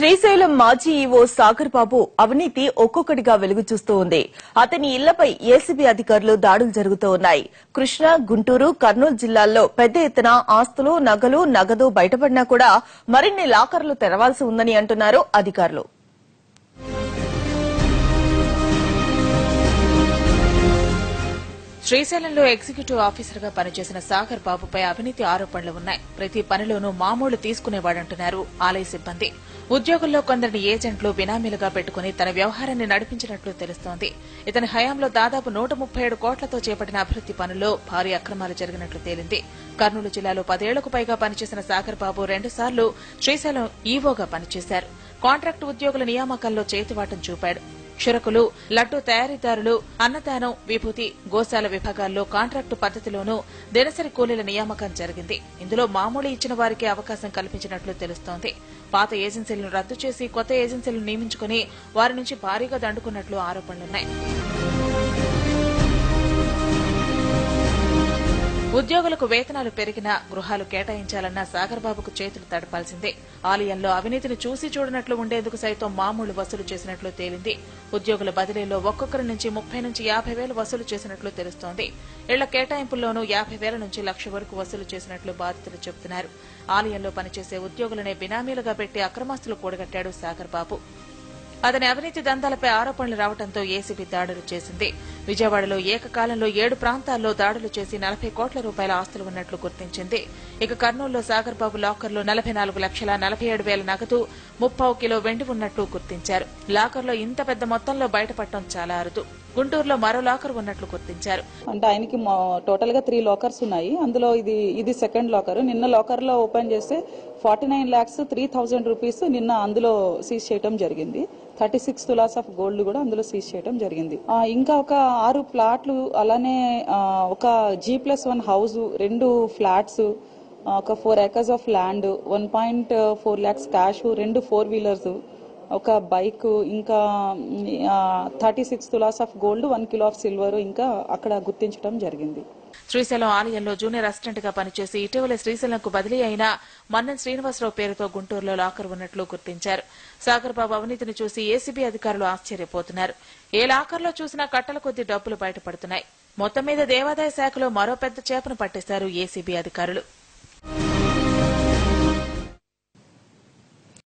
శ్రీశైలం మాజీ ఈవో సాగర్ బాబు అవినీతి ఒక్కొక్కటిగా వెలుగు చూస్తూ ఉంది. అతని ఇళ్లపై ఏసీబీ అధికారులు దాడులు జరుగుతూ ఉన్నాయి. కృష్ణా, గుంటూరు, కర్నూలు జిల్లాల్లో పెద్ద ఎత్తున ఆస్తులు, నగలు, నగదు బయటపడినా కూడా మరిన్ని లాకర్లు తెరవాల్సి ఉందని అంటున్నారు అధికారులు. శ్రీశైలంలో ఎగ్జిక్యూటివ్ ఆఫీసర్ గా పనిచేసిన సాగర్ బాబుపై అవినీతి ఆరోపణలు ఉన్నాయి. ప్రతి పనిలోనూ మామూలు తీసుకునేవాడంటున్నారు ఆలయ సిబ్బంది. ఉద్యోగుల్లో కొందరిని ఏజెంట్లు బినామీలుగా పెట్టుకుని తన వ్యవహారాన్ని నడిపించినట్లు తెలుస్తోంది. ఇతని హయాంలో దాదాపు 137 కోట్లతో చేపట్టిన అభివృద్ది పనుల్లో భారీ అక్రమాలు జరిగినట్లు తేలింది. కర్నూలు జిల్లాలో 10 ఏళ్లకు పైగా పనిచేసిన సాగర్ బాబు 2 సార్లు శ్రీశైలం ఈవోగా పనిచేశారు. కాంట్రాక్టు ఉద్యోగుల నియామకాల్లో చేతివాటం చూపాడు. క్షురకులు, లడ్డూ తయారీదారులు, అన్నదానం, విభూతి, గోశాల విభాగాల్లో కాంట్రాక్టు పద్దతిలోనూ దినసరి కూలీల నియామకం జరిగింది. ఇందులో మామూలు ఇచ్చిన వారికి అవకాశం కల్పించినట్లు తెలుస్తోంది. పాత ఏజెన్సీలను రద్దు చేసి కొత్త ఏజెన్సీలను నియమించుకుని వారి నుంచి భారీగా దండుకున్నట్లు ఆరోపణలున్నాయి. ఉద్యోగులకు వేతనాలు పెరిగినా గృహాలు కేటాయించాలన్న సాగర్ బాబుకు చేతులు తడపాల్సిందే. ఆలయంలో అవినీతిని చూసి చూడనట్లు ఉండేందుకు సైతం మామూలు వసూలు చేసినట్లు తేలింది. ఉద్యోగుల బదిలీలో ఒక్కొక్కరి నుంచి 30 నుంచి 50 వేలు వసూలు చేసినట్లు తెలుస్తోంది. ఇళ్ల కేటాయింపుల్లోనూ 50 వేల నుంచి 1,00,000 వరకు వసూలు చేసినట్లు బాధితులు చెబుతున్నారు. ఆలయంలో పనిచేసే ఉద్యోగులనే బినామీలుగా పెట్టి అక్రమాస్తులు కూడగట్టాడు సాగర్ బాబు. అతని అవినీతి దందాలపై ఆరోపణలు రావడంతో ఏసీబీ దాడులు చేసింది. విజయవాడలో ఏకకాలంలో 7 ప్రాంతాల్లో దాడులు చేసి 40 కోట్ల రూపాయల ఆస్తులు ఉన్నట్లు గుర్తించింది. ఇక కర్నూలులో సాగర్ బాబు లాకర్లో 44,47,000 నగదు, 30 కిలో వెండి ఉన్నట్లు గుర్తించారు. లాకర్లో ఇంత పెద్ద మొత్తంలో బయటపడటం చాలా అరుదు. గుంటూరులో మరో లాకర్ ఉన్నట్లు గుర్తించారు. అంటే ఆయనకి టోటల్ గా 3 లాకర్స్ ఉన్నాయి. అందులో ఇది సెకండ్ లాకర్. నిన్న లాకర్ లో ఓపెన్ చేస్తే 49,03,000 రూపీస్ నిన్న అందులో సీజ్ చేయడం జరిగింది. 36 తులాస్ ఆఫ్ గోల్డ్ కూడా అందులో సీజ్ చేయడం జరిగింది. ఇంకా ఒక 6 ప్లాట్లు, అలానే ఒక G+1 హౌస్, 2 ఫ్లాట్స్, ఒక 4 acres of land, 1.4 lakhs cash, 2 4 wheelers, ఒక బైక్, ఇంకా 36 tolas of gold, 1 kilo of silver ఇంకా అక్కడ గుర్తించడం జరిగింది. శ్రీశైలం ఆలయంలో జూనియర్ అసిస్టెంట్ గా పనిచేసి ఇటీవల శ్రీశైలంకు బదిలీ అయిన మన్నెం శ్రీనివాసరావు పేరుతో గుంటూరులో లాకర్ ఉన్నట్లు గుర్తించారు. సాగర్ బాబు అవినీతిని చూసి ఏసీబీ అధికారులు ఆశ్చర్యపోతున్నారు. ఏ లాకర్లో చూసినా కట్టల కొద్దీ డబ్బులు బయటపడుతున్నాయి. మొత్తం మీద దేవాదాయ శాఖలో మరో పెద్ద చేపను పట్టేశారు ఏసీబీ అధికారులు.